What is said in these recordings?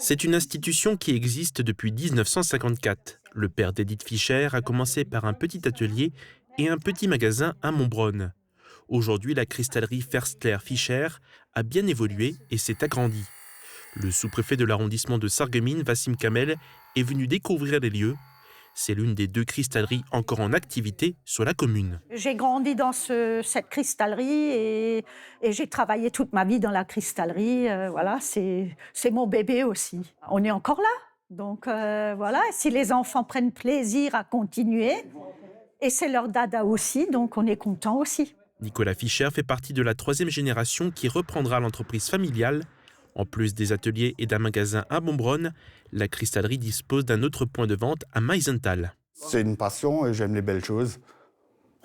C'est une institution qui existe depuis 1954. Le père d'Edith Fischer a commencé par un petit atelier et un petit magasin à Montbronn. Aujourd'hui, la cristallerie Ferstler-Fischer a bien évolué et s'est agrandie. Le sous-préfet de l'arrondissement de Sarreguemines, Wassim Kamel, est venu découvrir les lieux. C'est l'une des 2 cristalleries encore en activité sur la commune. J'ai grandi dans cette cristallerie et j'ai travaillé toute ma vie dans la cristallerie. Voilà, c'est mon bébé aussi. On est encore là. Donc voilà, si les enfants prennent plaisir à continuer, et c'est leur dada aussi, donc on est content aussi. Nicolas Fischer fait partie de la 3e génération qui reprendra l'entreprise familiale. En plus des ateliers et d'un magasin à Montbronn, la cristallerie dispose d'un autre point de vente à Meisenthal. C'est une passion et j'aime les belles choses.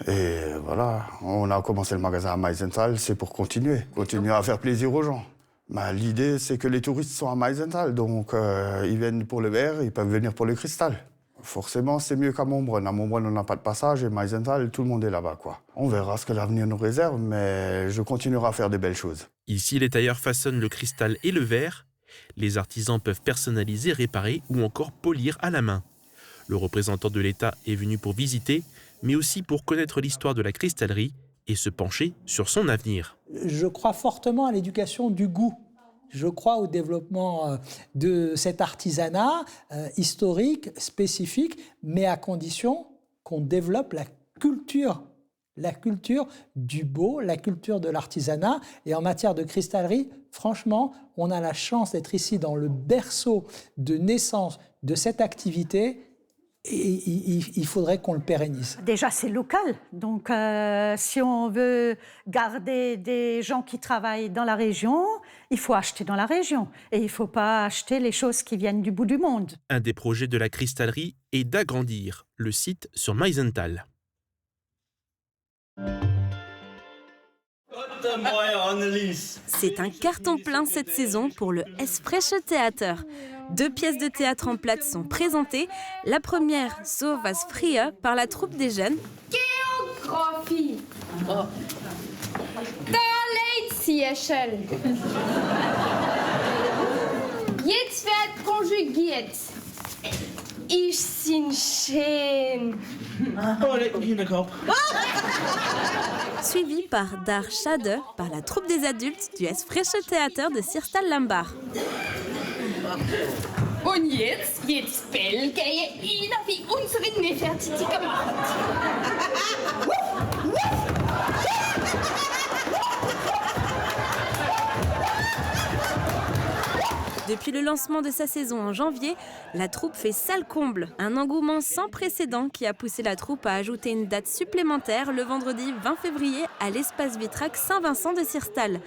Et voilà, on a commencé le magasin à Meisenthal, c'est pour continuer à faire plaisir aux gens. L'idée, c'est que les touristes sont à Meisenthal, donc ils viennent pour le verre, ils peuvent venir pour le cristal. Forcément, c'est mieux qu'à Montbronn. À Montbronn, on n'a pas de passage et Meisenthal, tout le monde est là-bas, quoi. On verra ce que l'avenir nous réserve, mais je continuerai à faire des belles choses. Ici, les tailleurs façonnent le cristal et le verre. Les artisans peuvent personnaliser, réparer ou encore polir à la main. Le représentant de l'État est venu pour visiter, mais aussi pour connaître l'histoire de la cristallerie et se pencher sur son avenir. Je crois fortement à l'éducation du goût. Je crois au développement de cet artisanat historique, spécifique, mais à condition qu'on développe la culture du beau, la culture de l'artisanat. Et en matière de cristallerie, franchement, on a la chance d'être ici dans le berceau de naissance de cette activité. Et il faudrait qu'on le pérennise. Déjà, c'est local. Donc, si on veut garder des gens qui travaillent dans la région, il faut acheter dans la région. Et il ne faut pas acheter les choses qui viennent du bout du monde. Un des projets de la cristallerie est d'agrandir le site sur Meisenthal. C'est un carton plein cette saison pour le Es Fresche Theater. 2 pièces de théâtre en plate sont présentées. La première, So was früher, par la troupe des jeunes. Géographie. Der Leitzierschel. Jetzt wird konjugiert. Ich bin schön. Suivi par Dar Schade, par la troupe des adultes du Es Fresche Theater de Sirstal-Lambach. Und jetzt geht's Bellgehe Ina wie unsere Nefertiti gemacht. Depuis le lancement de sa saison en janvier, la troupe fait salle comble. Un engouement sans précédent qui a poussé la troupe à ajouter une date supplémentaire le vendredi 20 février à l'espace Vitrac Saint-Vincent de Sirstal.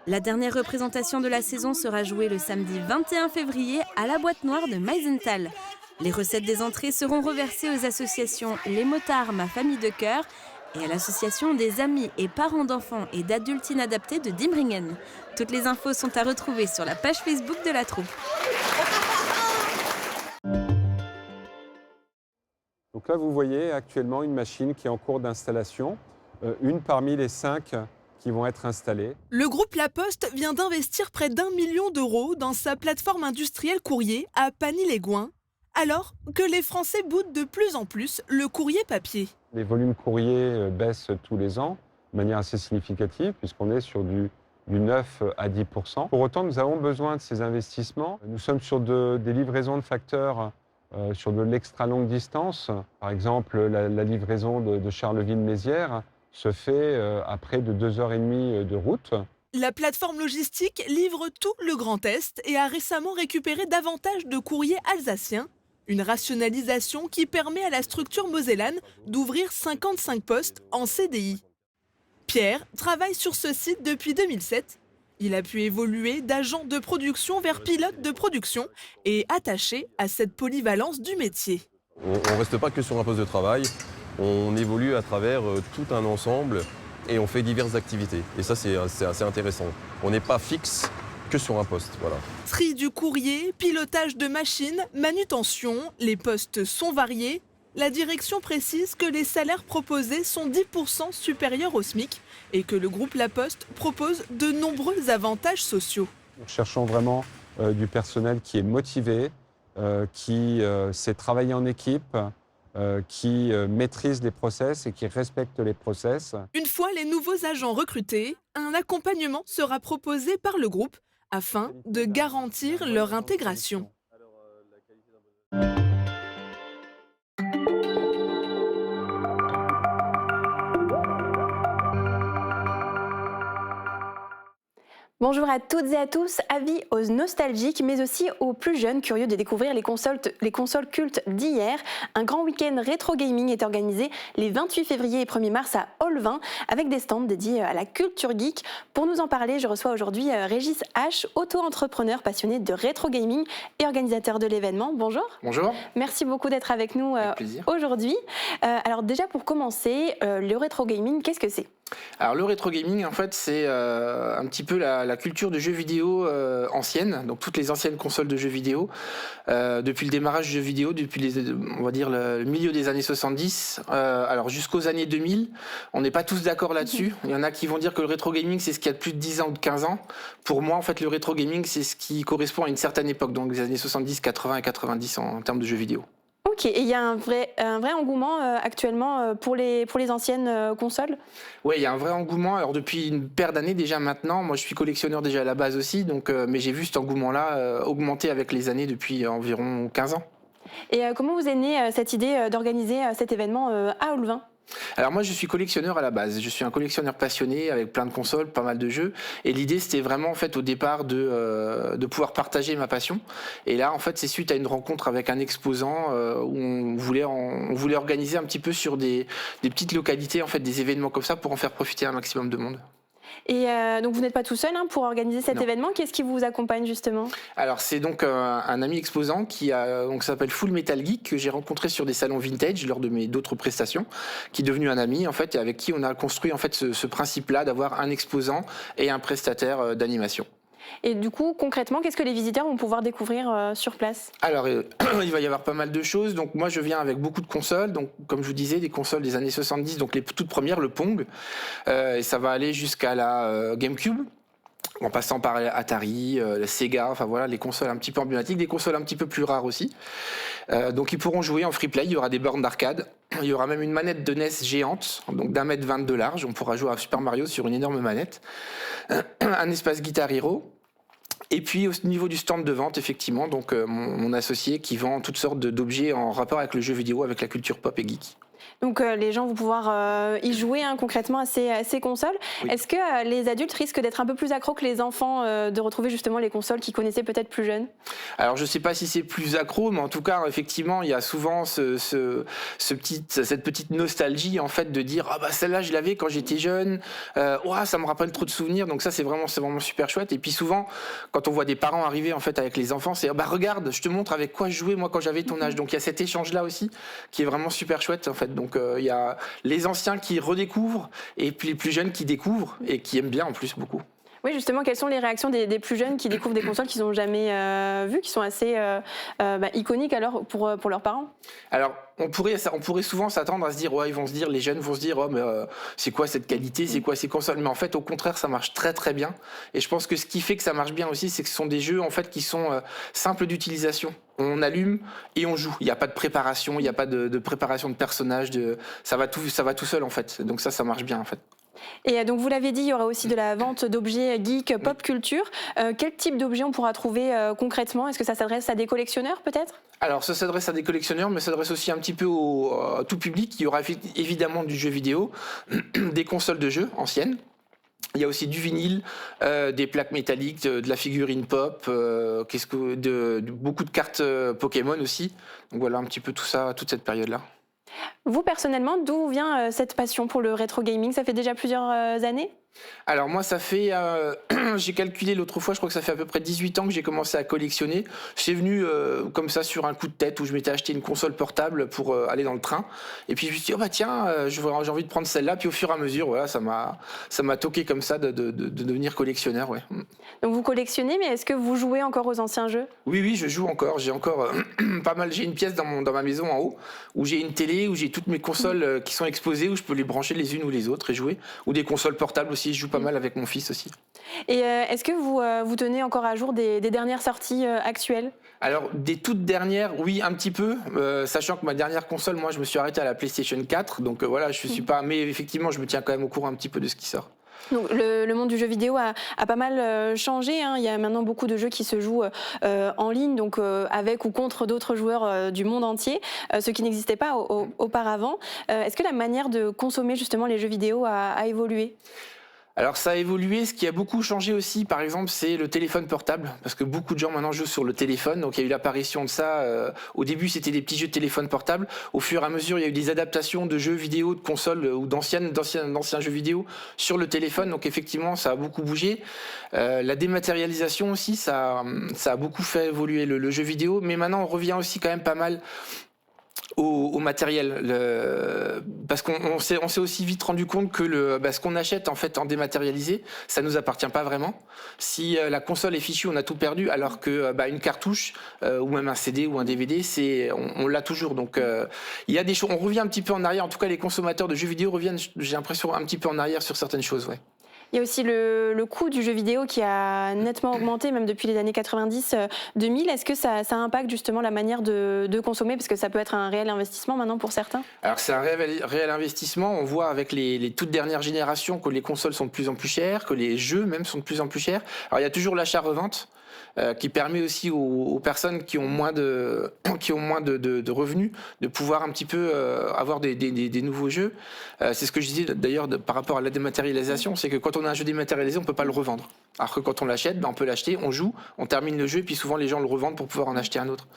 La dernière représentation de la saison sera jouée le samedi 21 février à la Boîte Noire de Meisenthal. Les recettes des entrées seront reversées aux associations Les Motards, Ma Famille de Cœur et à l'association des amis et parents d'enfants et d'adultes inadaptés de Dimbringen. Toutes les infos sont à retrouver sur la page Facebook de la troupe. Donc là, vous voyez actuellement une machine qui est en cours d'installation, une parmi les 5 qui vont être installées. Le groupe La Poste vient d'investir près d'1 million d'euros dans sa plateforme industrielle courrier à Pagny-les-Gouins, alors que les Français boudent de plus en plus le courrier papier. Les volumes courriers baissent tous les ans de manière assez significative, puisqu'on est sur du 9 à 10%. Pour autant, nous avons besoin de ces investissements. Nous sommes sur des livraisons de facteurs sur de l'extra longue distance. Par exemple, la livraison de Charleville-Mézières se fait à près de 2h30 de route. La plateforme logistique livre tout le Grand Est et a récemment récupéré davantage de courriers alsaciens. Une rationalisation qui permet à la structure mosellane d'ouvrir 55 postes en CDI. Pierre travaille sur ce site depuis 2007. Il a pu évoluer d'agent de production vers pilote de production et attaché à cette polyvalence du métier. On ne reste pas que sur un poste de travail, on évolue à travers tout un ensemble et on fait diverses activités. Et ça, c'est assez intéressant. On n'est pas fixe que sur un poste, voilà. Tri du courrier, pilotage de machines, manutention, les postes sont variés. La direction précise que les salaires proposés sont 10% supérieurs au SMIC et que le groupe La Poste propose de nombreux avantages sociaux. Nous cherchons vraiment du personnel qui est motivé, qui sait travailler en équipe, qui maîtrise les process et qui respecte les process. Une fois les nouveaux agents recrutés, un accompagnement sera proposé par le groupe afin de garantir leur intégration. Bonjour à toutes et à tous, avis aux nostalgiques mais aussi aux plus jeunes curieux de découvrir les consoles cultes d'hier. Un grand week-end rétro gaming est organisé les 28 février et 1er mars à Hall 20 avec des stands dédiés à la culture geek. Pour nous en parler, je reçois aujourd'hui Régis H, auto-entrepreneur passionné de rétro gaming et organisateur de l'événement. Bonjour. Bonjour. Merci beaucoup d'être avec nous aujourd'hui. Alors déjà pour commencer, le rétro gaming, qu'est-ce que c'est ? Alors le rétro gaming, en fait, c'est un petit peu la culture de jeux vidéo ancienne, donc toutes les anciennes consoles de jeux vidéo, depuis le démarrage du jeu vidéo, depuis on va dire le milieu des années 70, alors jusqu'aux années 2000. On n'est pas tous d'accord là-dessus. Il y en a qui vont dire que le rétro gaming, c'est ce qui a de plus de 10 ans ou de 15 ans. Pour moi, en fait, le rétro gaming, c'est ce qui correspond à une certaine époque, donc les années 70, 80 et 90 en termes de jeux vidéo. Ok, et il y a un vrai engouement actuellement pour les anciennes consoles ? Oui, il y a un vrai engouement. Alors depuis une paire d'années déjà maintenant, moi je suis collectionneur déjà à la base aussi, donc, mais j'ai vu cet engouement-là augmenter avec les années depuis environ 15 ans. Et comment vous est née cette idée d'organiser cet événement à Hall 20 ? Alors moi je suis collectionneur à la base, je suis un collectionneur passionné avec plein de consoles, pas mal de jeux, et l'idée c'était vraiment en fait au départ de pouvoir partager ma passion, et là en fait c'est suite à une rencontre avec un exposant où on voulait organiser un petit peu sur des petites localités en fait des événements comme ça pour en faire profiter un maximum de monde. Et donc vous n'êtes pas tout seul pour organiser cet événement. Qu'est-ce qui vous accompagne justement ? Alors c'est donc un ami exposant qui s'appelle Full Metal Geek, que j'ai rencontré sur des salons vintage lors de mes d'autres prestations, qui est devenu un ami en fait et avec qui on a construit en fait ce principe-là d'avoir un exposant et un prestataire d'animation. Et du coup, concrètement, qu'est-ce que les visiteurs vont pouvoir découvrir sur place ? Alors, il va y avoir pas mal de choses. Donc, moi, je viens avec beaucoup de consoles. Donc, comme je vous disais, des consoles des années 70, donc les toutes premières, le Pong. Et ça va aller jusqu'à la GameCube, en passant par Atari, la Sega, enfin voilà, les consoles un petit peu emblématiques, des consoles un petit peu plus rares aussi. Donc, ils pourront jouer en free play. Il y aura des bornes d'arcade. Il y aura même une manette de NES géante, donc d'1,20 m de large. On pourra jouer à Super Mario sur une énorme manette. Un espace Guitar Hero. Et puis au niveau du stand de vente, effectivement, donc mon associé qui vend toutes sortes d'objets en rapport avec le jeu vidéo, avec la culture pop et geek. Donc les gens vont pouvoir y jouer concrètement à ces consoles. Oui. Est-ce que les adultes risquent d'être un peu plus accros que les enfants, de retrouver justement les consoles qu'ils connaissaient peut-être plus jeunes ? Alors je ne sais pas si c'est plus accro, mais en tout cas effectivement il y a souvent cette petite nostalgie en fait de dire ah bah celle-là je l'avais quand j'étais jeune, ça me rappelle trop de souvenirs, donc ça c'est vraiment super chouette. Et puis souvent quand on voit des parents arriver en fait avec les enfants, c'est bah regarde je te montre avec quoi je jouais moi quand j'avais ton âge. Donc il y a cet échange là aussi qui est vraiment super chouette en fait. Donc il y a les anciens qui redécouvrent et puis les plus jeunes qui découvrent et qui aiment bien en plus beaucoup. Oui, justement, quelles sont les réactions des plus jeunes qui découvrent des consoles qu'ils n'ont jamais vues, qui sont assez iconiques alors pour leurs parents ? Alors, on pourrait souvent s'attendre à se dire, les jeunes vont se dire, mais c'est quoi cette qualité, c'est quoi ces consoles ? Mais en fait, au contraire, ça marche très très bien. Et je pense que ce qui fait que ça marche bien aussi, c'est que ce sont des jeux en fait qui sont simples d'utilisation. On allume et on joue. Il n'y a pas de préparation, il n'y a pas de préparation de personnages. Ça va tout seul en fait. Donc ça marche bien en fait. Et donc vous l'avez dit, il y aura aussi de la vente d'objets geek, pop culture. Quel type d'objets on pourra trouver concrètement ? Est-ce que ça s'adresse à des collectionneurs peut-être ? Alors ça s'adresse à des collectionneurs, mais ça s'adresse aussi un petit peu à tout public. Il y aura évidemment du jeu vidéo, des consoles de jeux anciennes. Il y a aussi du vinyle, des plaques métalliques, de la figurine pop, beaucoup de cartes Pokémon aussi. Donc voilà un petit peu tout ça, toute cette période-là. Vous, personnellement, d'où vient cette passion pour le rétro gaming ? Ça fait déjà plusieurs années ? Alors moi, ça fait, j'ai calculé l'autre fois, je crois que ça fait à peu près 18 ans que j'ai commencé à collectionner. C'est venu comme ça sur un coup de tête où je m'étais acheté une console portable pour aller dans le train. Et puis je me suis dit, j'ai envie de prendre celle-là. Puis au fur et à mesure, voilà, ça m'a toqué comme ça de devenir collectionneur. Ouais. Donc vous collectionnez, mais est-ce que vous jouez encore aux anciens jeux ? Oui, je joue encore. J'ai encore pas mal. J'ai une pièce dans ma maison en haut où j'ai une télé, où j'ai toutes mes consoles qui sont exposées, où je peux les brancher les unes ou les autres et jouer. Ou des consoles portables aussi aussi, je joue pas mal avec mon fils aussi. Et est-ce que vous tenez encore à jour des dernières sorties actuelles ? Alors, des toutes dernières, oui, un petit peu, sachant que ma dernière console, moi, je me suis arrêté à la PlayStation 4, donc voilà, je suis pas... Mais effectivement, je me tiens quand même au courant un petit peu de ce qui sort. Donc, le monde du jeu vidéo a pas mal changé. Hein. Il y a maintenant beaucoup de jeux qui se jouent en ligne, donc avec ou contre d'autres joueurs du monde entier, ce qui n'existait pas auparavant. Est-ce que la manière de consommer justement les jeux vidéo a évolué ? Alors ça a évolué, ce qui a beaucoup changé aussi, par exemple, c'est le téléphone portable, parce que beaucoup de gens maintenant jouent sur le téléphone, donc il y a eu l'apparition de ça. Au début, c'était des petits jeux de téléphone portable. Au fur et à mesure, il y a eu des adaptations de jeux vidéo, de consoles ou d'anciens jeux vidéo sur le téléphone, donc effectivement, ça a beaucoup bougé. La dématérialisation aussi, ça a beaucoup fait évoluer le jeu vidéo, mais maintenant, on revient aussi quand même pas mal au matériel, parce qu'on s'est aussi vite rendu compte que ce qu'on achète en fait en dématérialisé, ça nous appartient pas vraiment. Si la console est fichue, on a tout perdu, alors que une cartouche ou même un CD ou un DVD, on l'a toujours. Donc il y a des choses, on revient un petit peu en arrière. En tout cas, les consommateurs de jeux vidéo reviennent, j'ai l'impression, un petit peu en arrière sur certaines choses. Ouais. Il y a aussi le coût du jeu vidéo qui a nettement augmenté, même depuis les années 90-2000. Est-ce que ça impacte justement la manière de consommer ? Parce que ça peut être un réel investissement maintenant pour certains. Alors c'est un réel investissement. On voit avec les toutes dernières générations que les consoles sont de plus en plus chères, que les jeux même sont de plus en plus chers. Alors il y a toujours l'achat-revente. Qui permet aussi aux personnes qui ont moins de revenus de pouvoir un petit peu avoir des nouveaux jeux. C'est ce que je disais d'ailleurs par rapport à la dématérialisation, c'est que quand on a un jeu dématérialisé, on ne peut pas le revendre. Alors que quand on l'achète, on peut l'acheter, on joue, on termine le jeu, et puis souvent les gens le revendent pour pouvoir en acheter un autre.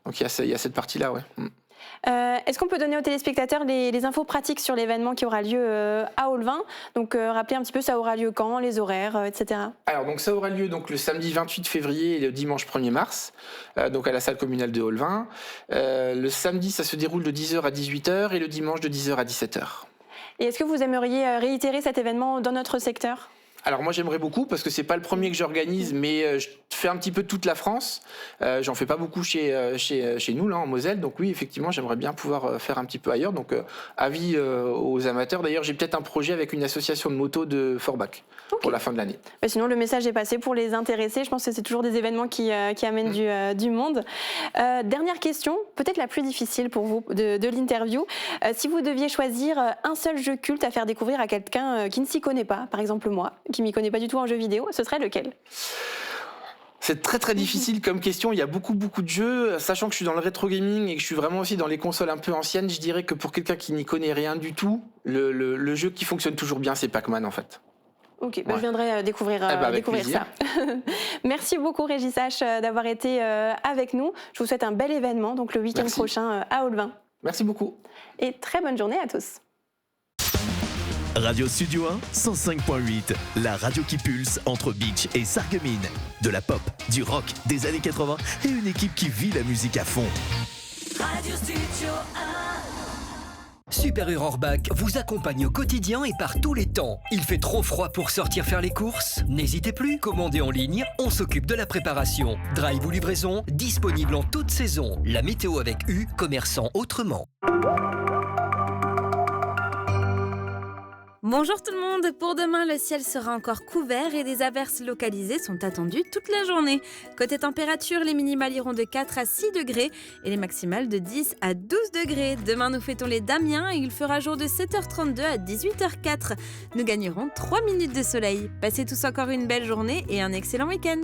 Donc il y a cette partie-là, ouais. Est-ce qu'on peut donner aux téléspectateurs les infos pratiques sur l'événement qui aura lieu à Aulvin ? Donc rappeler un petit peu ça aura lieu quand, les horaires, etc. Alors donc ça aura lieu donc le samedi 28 février et le dimanche 1er mars, donc à la salle communale de Aulvin. Le samedi ça se déroule de 10h à 18h et le dimanche de 10h à 17h. Et est-ce que vous aimeriez réitérer cet événement dans notre secteur ? Alors moi j'aimerais beaucoup parce que c'est pas le premier que j'organise, mais je fais un petit peu toute la France. J'en fais pas beaucoup chez nous là en Moselle, donc oui effectivement j'aimerais bien pouvoir faire un petit peu ailleurs. Donc avis aux amateurs. D'ailleurs j'ai peut-être un projet avec une association de moto de Forbach pour la fin de l'année. Sinon le message est passé pour les intéressés. Je pense que c'est toujours des événements qui amènent du monde. Dernière question, peut-être la plus difficile pour vous de l'interview. Si vous deviez choisir un seul jeu culte à faire découvrir à quelqu'un qui ne s'y connaît pas, par exemple moi, qui m'y connaît pas du tout en jeu vidéo, ce serait lequel ? C'est très très difficile comme question, il y a beaucoup de jeux, sachant que je suis dans le rétro gaming et que je suis vraiment aussi dans les consoles un peu anciennes, je dirais que pour quelqu'un qui n'y connaît rien du tout, le jeu qui fonctionne toujours bien c'est Pac-Man en fait. Ok, je viendrai découvrir ça. Merci beaucoup Régis H d'avoir été avec nous. Je vous souhaite un bel événement, donc le week-end prochain à Aulvin. Merci beaucoup. Et très bonne journée à tous. Radio Studio 1, 105.8, la radio qui pulse entre Beach et Sarreguemines. De la pop, du rock, des années 80 et une équipe qui vit la musique à fond. Radio Studio 1. Super Urorbach vous accompagne au quotidien et par tous les temps. Il fait trop froid pour sortir faire les courses ? N'hésitez plus, commandez en ligne, on s'occupe de la préparation. Drive ou livraison, disponible en toute saison. La météo avec U, commerçant autrement. Bonjour tout le monde, pour demain le ciel sera encore couvert et des averses localisées sont attendues toute la journée. Côté température, les minimales iront de 4 à 6 degrés et les maximales de 10 à 12 degrés. Demain nous fêtons les Damiens et il fera jour de 7h32 à 18h04. Nous gagnerons 3 minutes de soleil. Passez tous encore une belle journée et un excellent week-end.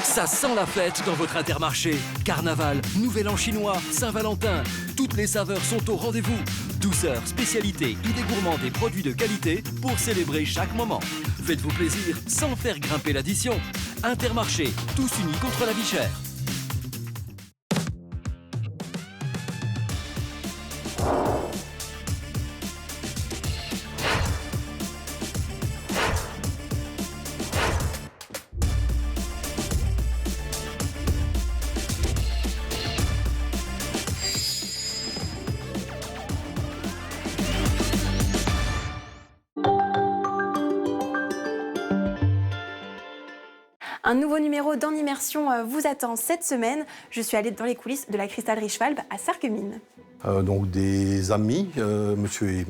Ça sent la fête dans votre Intermarché. Carnaval, Nouvel An chinois, Saint-Valentin. Toutes les saveurs sont au rendez-vous. Douceur, spécialité, idées gourmandes et produits de qualité pour célébrer chaque moment. Faites-vous plaisir sans faire grimper l'addition. Intermarché, tous unis contre la vie chère. Un nouveau numéro d'En Immersion vous attend cette semaine. Je suis allée dans les coulisses de la cristallerie Schwalbe à Sarreguemines. Donc des amis, monsieur et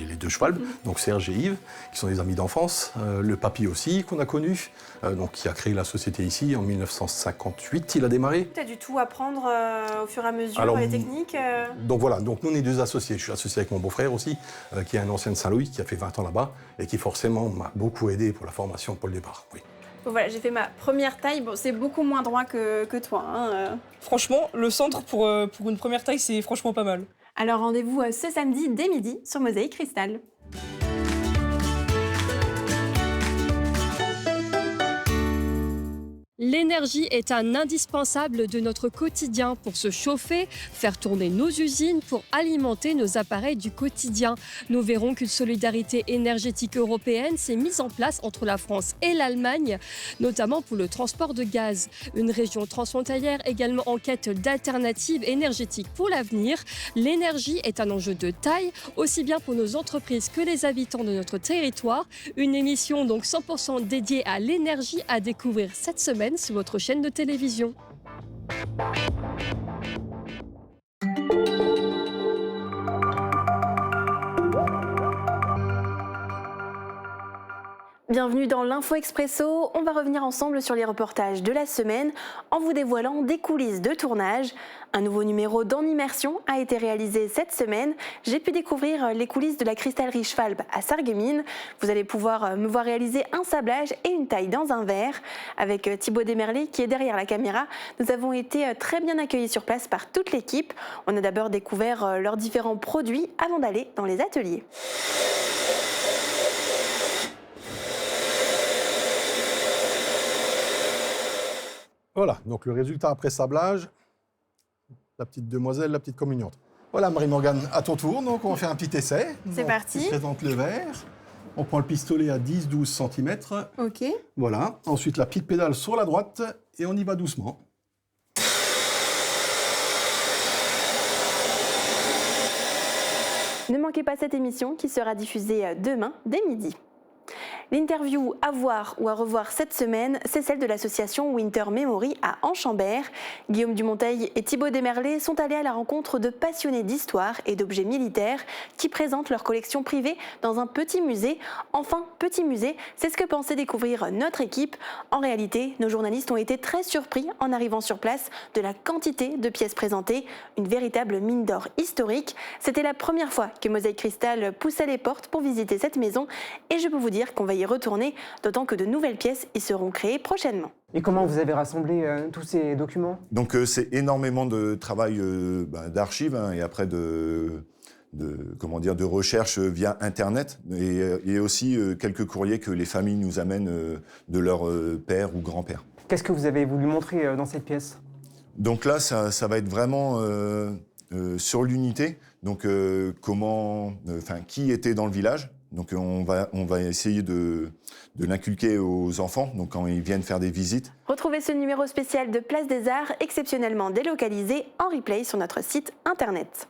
les deux Schwalbe, donc Serge et Yves, qui sont des amis d'enfance. Le papy aussi, qu'on a connu, donc qui a créé la société ici en 1958, il a démarré. Tu as dû tout apprendre au fur et à mesure, les techniques Donc voilà, donc nous on est deux associés. Je suis associé avec mon beau-frère aussi, qui est un ancien de Saint-Louis, qui a fait 20 ans là-bas, et qui forcément m'a beaucoup aidé pour la formation pour le départ. Oui. Voilà, j'ai fait ma première taille. Bon, c'est beaucoup moins droit que toi. Franchement, le centre pour une première taille, c'est franchement pas mal. Alors rendez-vous ce samedi dès midi sur Mosaïque Cristal. L'énergie est un indispensable de notre quotidien pour se chauffer, faire tourner nos usines, pour alimenter nos appareils du quotidien. Nous verrons qu'une solidarité énergétique européenne s'est mise en place entre la France et l'Allemagne, notamment pour le transport de gaz. Une région transfrontalière également en quête d'alternatives énergétiques pour l'avenir. L'énergie est un enjeu de taille, aussi bien pour nos entreprises que les habitants de notre territoire. Une émission donc 100% dédiée à l'énergie à découvrir cette semaine sur votre chaîne de télévision. Bienvenue dans l'Info Expresso. On va revenir ensemble sur les reportages de la semaine en vous dévoilant des coulisses de tournage. Un nouveau numéro d'En Immersion a été réalisé cette semaine. J'ai pu découvrir les coulisses de la cristallerie Schwalbe à Sarreguemines. Vous allez pouvoir me voir réaliser un sablage et une taille dans un verre. Avec Thibaut Desmerlet qui est derrière la caméra, nous avons été très bien accueillis sur place par toute l'équipe. On a d'abord découvert leurs différents produits avant d'aller dans les ateliers. Voilà, donc le résultat après sablage, la petite demoiselle, la petite communiante. Voilà Marie-Morgane, à ton tour, donc on va faire un petit essai. C'est parti. Tu présentes le verre, on prend le pistolet à 10-12 cm. Ok. Voilà, ensuite la petite pédale sur la droite et on y va doucement. Ne manquez pas cette émission qui sera diffusée demain dès midi. L'interview à voir ou à revoir cette semaine, c'est celle de l'association Winter Memory à Anchambert. Guillaume Dumonteil et Thibaut Desmerlet sont allés à la rencontre de passionnés d'histoire et d'objets militaires qui présentent leur collection privée dans un petit musée. Enfin, petit musée, c'est ce que pensait découvrir notre équipe. En réalité, nos journalistes ont été très surpris en arrivant sur place de la quantité de pièces présentées. Une véritable mine d'or historique. C'était la première fois que Mosaïque Cristal poussait les portes pour visiter cette maison et je peux vous dire qu'on va y retourner, d'autant que de nouvelles pièces y seront créées prochainement. Et comment vous avez rassemblé tous ces documents ? Donc c'est énormément de travail d'archives et après de recherche via Internet et aussi quelques courriers que les familles nous amènent de leur père ou grand-père. Qu'est-ce que vous avez voulu montrer dans cette pièce ? Donc là, ça va être vraiment sur l'unité, donc qui était dans le village. Donc on va essayer de l'inculquer aux enfants, donc quand ils viennent faire des visites. Retrouvez ce numéro spécial de Place des Arts, exceptionnellement délocalisé, en replay sur notre site internet.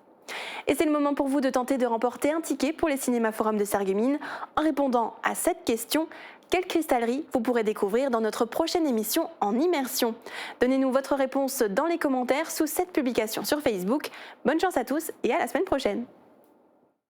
Et c'est le moment pour vous de tenter de remporter un ticket pour les Cinéma Forum de Sarreguemines en répondant à cette question. Quelle cristallerie vous pourrez découvrir dans notre prochaine émission En Immersion ? Donnez-nous votre réponse dans les commentaires sous cette publication sur Facebook. Bonne chance à tous et à la semaine prochaine.